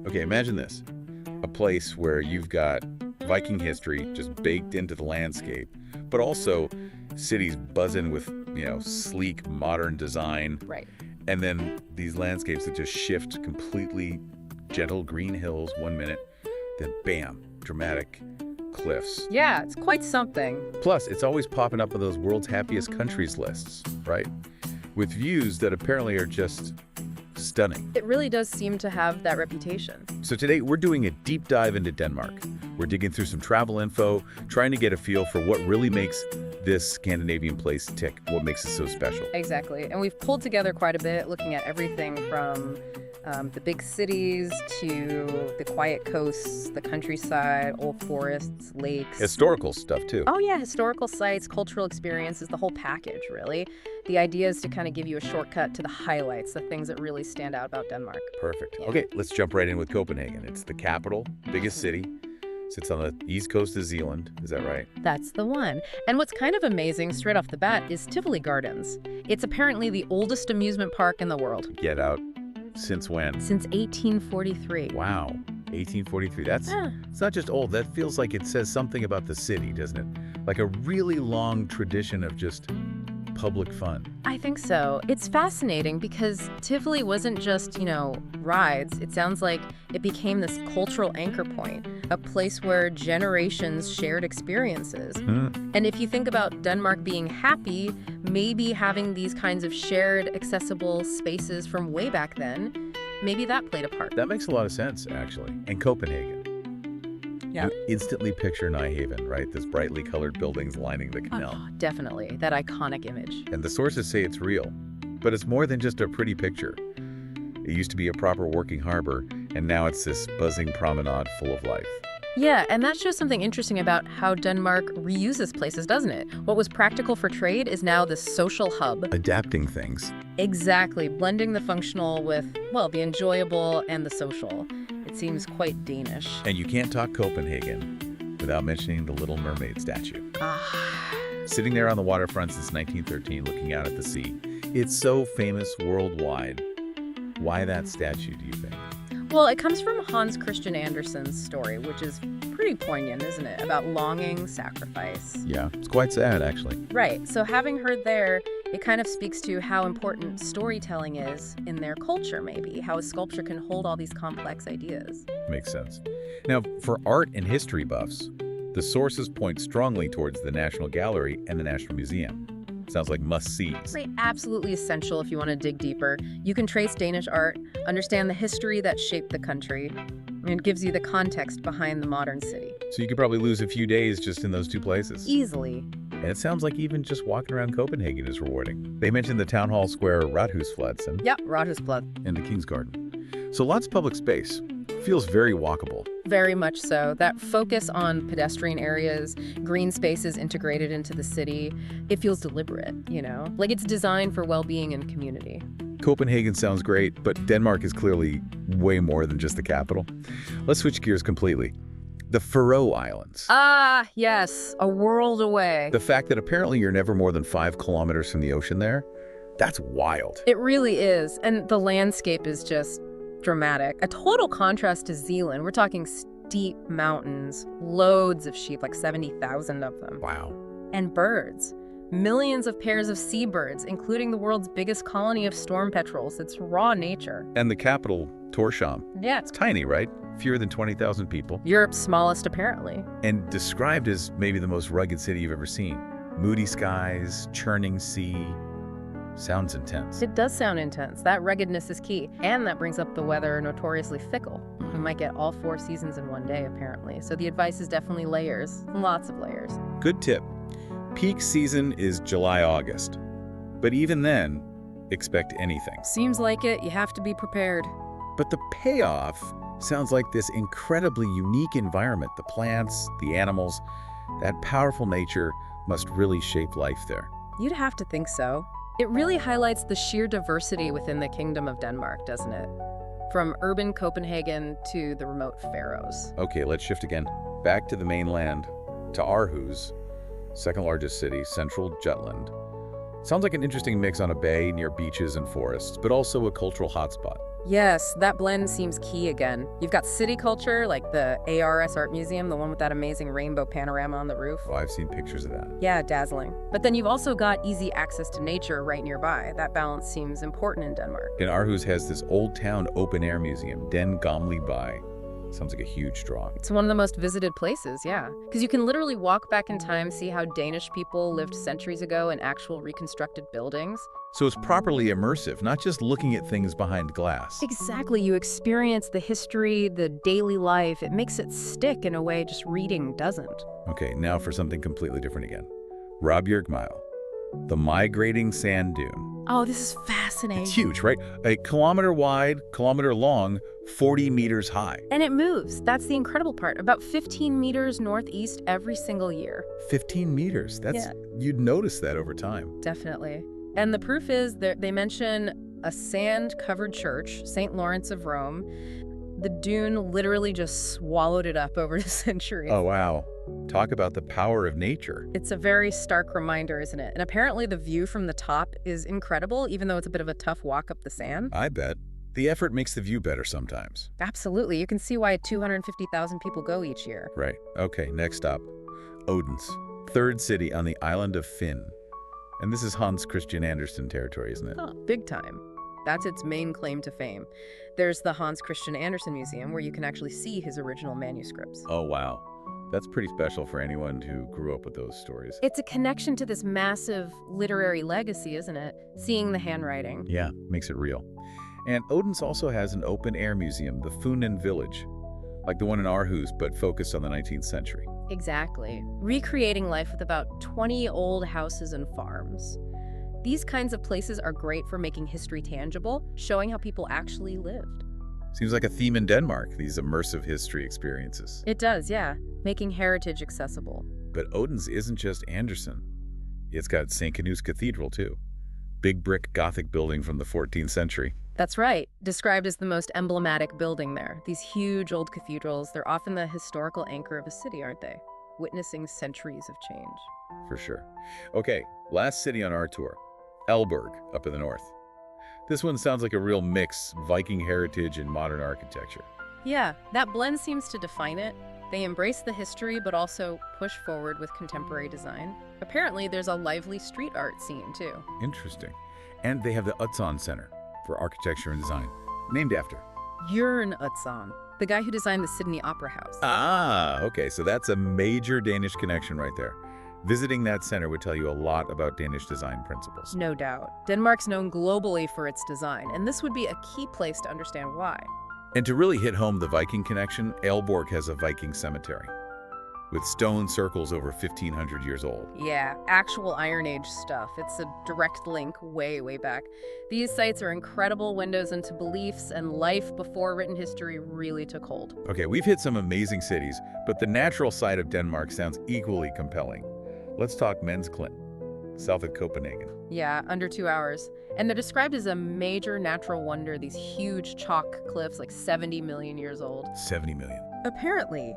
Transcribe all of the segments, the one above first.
Okay, imagine this. A place where you've got Viking history just baked into the landscape, but also cities buzzing with, sleek, modern design. Right. And then these landscapes that just shift completely, gentle green hills 1 minute, then bam, dramatic cliffs. Yeah, it's quite something. Plus, it's always popping up on those world's happiest countries lists, right? With views that apparently are just stunning. It really does seem to have that reputation. So today we're doing a deep dive into Denmark. We're digging through some travel info, trying to get a feel for what really makes this Scandinavian place tick, what makes it so special. Exactly. And we've pulled together quite a bit, looking at everything from the big cities to the quiet coasts, the countryside, old forests, lakes. Historical stuff, too. Oh, yeah, historical sites, cultural experiences, the whole package, really. The idea is to kind of give you a shortcut to the highlights, the things that really stand out about Denmark. Perfect. Yeah. Okay, let's jump right in with Copenhagen. It's the capital, biggest city, sits on the east coast of Zealand. Is that right? That's the one. And what's kind of amazing straight off the bat is Tivoli Gardens. It's apparently the oldest amusement park in the world. Get out. Since when? Since 1843. Wow. 1843. It's not just old. That feels like it says something about the city, doesn't it? Like a really long tradition of just public fun. I think so. It's fascinating because Tivoli wasn't just, rides. It sounds like it became this cultural anchor point, a place where generations shared experiences. And if you think about Denmark being happy, maybe having these kinds of shared, accessible spaces from way back then, maybe that played a part. That makes a lot of sense, actually. And Copenhagen. Yeah. You instantly picture Nyhaven, right? Those brightly colored buildings lining the canal. Oh, definitely. That iconic image. And the sources say it's real. But it's more than just a pretty picture. It used to be a proper working harbor, and now it's this buzzing promenade full of life. Yeah, and that shows something interesting about how Denmark reuses places, doesn't it? What was practical for trade is now the social hub. Adapting things. Exactly, blending the functional with, the enjoyable and the social. It seems quite Danish. And you can't talk Copenhagen without mentioning the Little Mermaid statue. Sitting there on the waterfront since 1913, looking out at the sea. It's so famous worldwide. Why that statue, do you think? Well, it comes from Hans Christian Andersen's story, which is pretty poignant, isn't it? About longing, sacrifice. Yeah, it's quite sad, actually. Right. So having her there, it kind of speaks to how important storytelling is in their culture, maybe. How a sculpture can hold all these complex ideas. Makes sense. Now, for art and history buffs, the sources point strongly towards the National Gallery and the National Museum. Sounds like must-sees. Right, absolutely essential if you want to dig deeper. You can trace Danish art, understand the history that shaped the country, and it gives you the context behind the modern city. So you could probably lose a few days just in those two places. Easily. And it sounds like even just walking around Copenhagen is rewarding. They mentioned the town hall square Rådhuspladsen. Yep, Rådhuspladsen. And the King's Garden. So lots of public space. Feels very walkable. Very much so. That focus on pedestrian areas, green spaces integrated into the city, it feels deliberate, Like it's designed for well-being and community. Copenhagen sounds great, but Denmark is clearly way more than just the capital. Let's switch gears completely. The Faroe Islands. Ah, yes, a world away. The fact that apparently you're never more than 5 kilometers from the ocean there, that's wild. It really is. And the landscape is just dramatic. A total contrast to Zealand. We're talking steep mountains, loads of sheep, like 70,000 of them. Wow. And birds. Millions of pairs of seabirds, including the world's biggest colony of storm petrels. It's raw nature. And the capital, Tórshavn. Yeah. It's tiny, right? Fewer than 20,000 people. Europe's smallest, apparently. And described as maybe the most rugged city you've ever seen. Moody skies, churning sea. Sounds intense. It does sound intense. That ruggedness is key. And that brings up the weather, notoriously fickle. We might get all 4 seasons in one day, apparently. So the advice is definitely layers. Lots of layers. Good tip. Peak season is July-August. But even then, expect anything. Seems like it. You have to be prepared. But the payoff sounds like this incredibly unique environment. The plants, the animals, that powerful nature must really shape life there. You'd have to think so. It really highlights the sheer diversity within the Kingdom of Denmark, doesn't it? From urban Copenhagen to the remote Faroes. Okay, let's shift again. Back to the mainland, to Aarhus, second largest city, central Jutland. Sounds like an interesting mix on a bay near beaches and forests, but also a cultural hotspot. Yes, that blend seems key again. You've got city culture, like the ARS Art Museum, the one with that amazing rainbow panorama on the roof. Oh, I've seen pictures of that. Yeah, dazzling. But then you've also got easy access to nature right nearby. That balance seems important in Denmark. And Aarhus has this old town open-air museum, Den Gamle By. Sounds like a huge draw. It's one of the most visited places, yeah. Because you can literally walk back in time, see how Danish people lived centuries ago in actual reconstructed buildings. So it's properly immersive, not just looking at things behind glass. Exactly. You experience the history, the daily life. It makes it stick in a way just reading doesn't. Okay, now for something completely different again. Robjergmile, the migrating sand dune. Oh, this is fascinating. It's huge, right? A kilometer wide, kilometer long, 40 meters high. And it moves. That's the incredible part. About 15 meters northeast every single year. 15 meters. You'd notice that over time. Definitely. And the proof is they mention a sand-covered church, St. Lawrence of Rome. The dune literally just swallowed it up over the centuries. Oh, wow. Talk about the power of nature. It's a very stark reminder, isn't it? And apparently the view from the top is incredible, even though it's a bit of a tough walk up the sand. I bet. The effort makes the view better sometimes. Absolutely. You can see why 250,000 people go each year. Right. Okay, next stop. Odense, third city on the island of Fyn. And this is Hans Christian Andersen territory, isn't it? Oh, big time. That's its main claim to fame. There's the Hans Christian Andersen Museum where you can actually see his original manuscripts. Oh, wow. That's pretty special for anyone who grew up with those stories. It's a connection to this massive literary legacy, isn't it? Seeing the handwriting. Yeah, makes it real. And Odense also has an open-air museum, the Funen Village, like the one in Aarhus, but focused on the 19th century. Exactly. Recreating life with about 20 old houses and farms. These kinds of places are great for making history tangible, showing how people actually lived. Seems like a theme in Denmark, these immersive history experiences. It does, yeah. Making heritage accessible. But Odense isn't just Andersen. It's got St. Knut's Cathedral, too. Big brick Gothic building from the 14th century. That's right. Described as the most emblematic building there. These huge old cathedrals, they're often the historical anchor of a city, aren't they? Witnessing centuries of change. For sure. Okay, last city on our tour. Elberg, up in the north. This one sounds like a real mix, Viking heritage and modern architecture. Yeah, that blend seems to define it. They embrace the history, but also push forward with contemporary design. Apparently, there's a lively street art scene, too. Interesting. And they have the Utzon Center for Architecture and Design, named after Jørgen Utzon, the guy who designed the Sydney Opera House. Ah, okay, so that's a major Danish connection right there. Visiting that center would tell you a lot about Danish design principles. No doubt. Denmark's known globally for its design, and this would be a key place to understand why. And to really hit home the Viking connection, Aalborg has a Viking cemetery with stone circles over 1,500 years old. Yeah, actual Iron Age stuff. It's a direct link way, way back. These sites are incredible windows into beliefs and life before written history really took hold. Okay, we've hit some amazing cities, but the natural side of Denmark sounds equally compelling. Let's talk Mensklint, south of Copenhagen. Yeah, under 2 hours. And they're described as a major natural wonder, these huge chalk cliffs, like 70 million years old. 70 million. Apparently,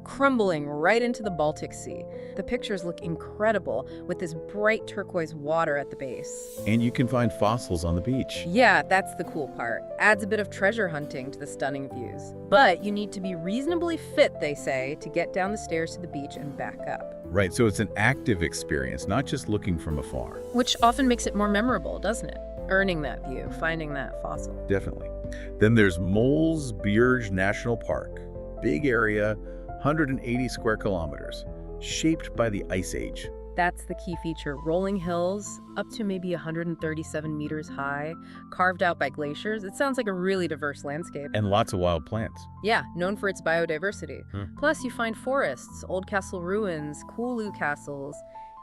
crumbling right into the Baltic Sea. The pictures look incredible with this bright turquoise water at the base. And you can find fossils on the beach. Yeah, that's the cool part. Adds a bit of treasure hunting to the stunning views. But you need to be reasonably fit, they say, to get down the stairs to the beach and back up. Right, so it's an active experience, not just looking from afar. Which often makes it more memorable, doesn't it? Earning that view, finding that fossil. Definitely. Then there's Mols Bjerge National Park. Big area, 180 square kilometers, shaped by the Ice Age. That's the key feature. Rolling hills, up to maybe 137 meters high, carved out by glaciers. It sounds like a really diverse landscape. And lots of wild plants. Yeah, known for its biodiversity. Plus, you find forests, old castle ruins, Kulu castles,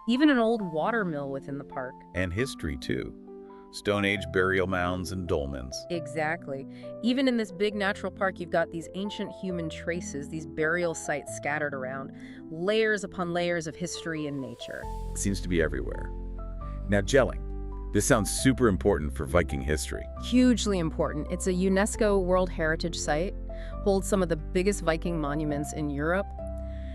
even an old water mill within the park. And history, too. Stone Age burial mounds and dolmens. Exactly. Even in this big natural park, you've got these ancient human traces, these burial sites scattered around, layers upon layers of history and nature. It seems to be everywhere. Now, Jelling. This sounds super important for Viking history. Hugely important. It's a UNESCO World Heritage Site, holds some of the biggest Viking monuments in Europe,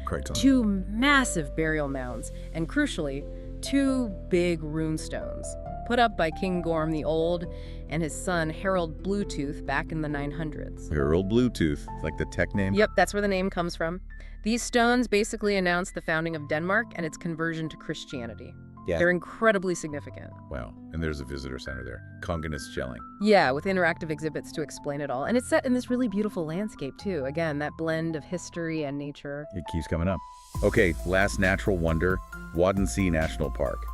Correct. 2 massive burial mounds, and crucially, 2 big rune stones, put up by King Gorm the Old and his son Harold Bluetooth back in the 900s. Harold Bluetooth, like the tech name? Yep, that's where the name comes from. These stones basically announced the founding of Denmark and its conversion to Christianity. Yeah. They're incredibly significant. Wow. And there's a visitor center there. Kongenes Jelling. Yeah, with interactive exhibits to explain it all. And it's set in this really beautiful landscape, too. Again, that blend of history and nature. It keeps coming up. Okay, last natural wonder, Waddenzee National Park.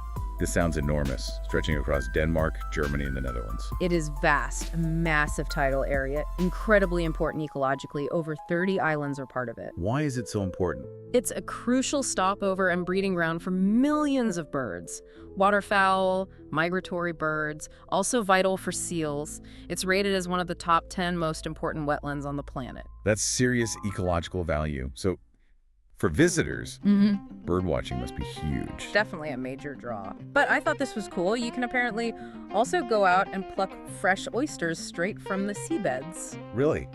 This sounds enormous, stretching across Denmark, Germany, and the Netherlands. It is vast, a massive tidal area, incredibly important ecologically. Over 30 islands are part of it. Why is it so important? It's a crucial stopover and breeding ground for millions of birds. Waterfowl, migratory birds, also vital for seals. It's rated as one of the top 10 most important wetlands on the planet. That's serious ecological value. So, for visitors, bird watching must be huge. Definitely a major draw. But I thought this was cool. You can apparently also go out and pluck fresh oysters straight from the seabeds. Really?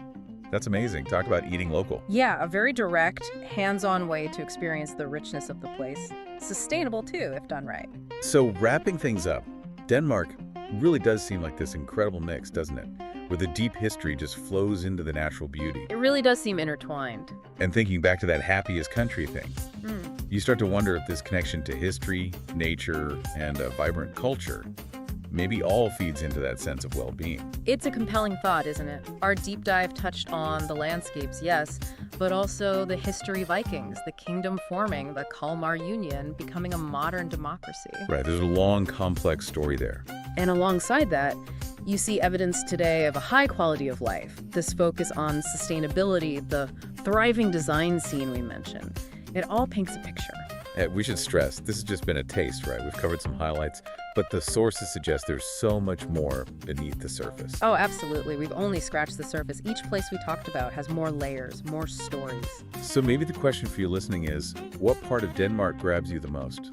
That's amazing. Talk about eating local. Yeah, a very direct, hands-on way to experience the richness of the place. Sustainable, too, if done right. So, wrapping things up, Denmark really does seem like this incredible mix, doesn't it? Where the deep history just flows into the natural beauty. It really does seem intertwined. And thinking back to that happiest country thing, you start to wonder if this connection to history, nature, and a vibrant culture maybe all feeds into that sense of well-being. It's a compelling thought, isn't it? Our deep dive touched on the landscapes, yes, but also the history Vikings, the kingdom forming, the Kalmar Union, becoming a modern democracy. Right, there's a long, complex story there. And alongside that, you see evidence today of a high quality of life, this focus on sustainability, the thriving design scene we mentioned. It all paints a picture. We should stress, this has just been a taste, right? We've covered some highlights, but the sources suggest there's so much more beneath the surface. Oh, absolutely. We've only scratched the surface. Each place we talked about has more layers, more stories. So maybe the question for you listening is, what part of Denmark grabs you the most?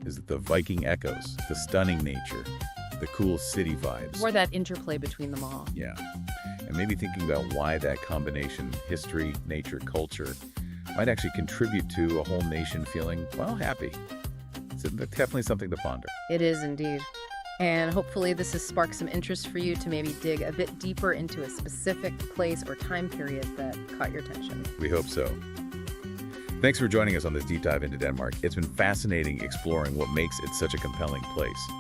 Is it the Viking echoes, the stunning nature, the cool city vibes? Or that interplay between them all. Yeah. And maybe thinking about why that combination, history, nature, culture, might actually contribute to a whole nation feeling, well, happy. It's definitely something to ponder. It is indeed. And hopefully this has sparked some interest for you to maybe dig a bit deeper into a specific place or time period that caught your attention. We hope so. Thanks for joining us on this deep dive into Denmark. It's been fascinating exploring what makes it such a compelling place.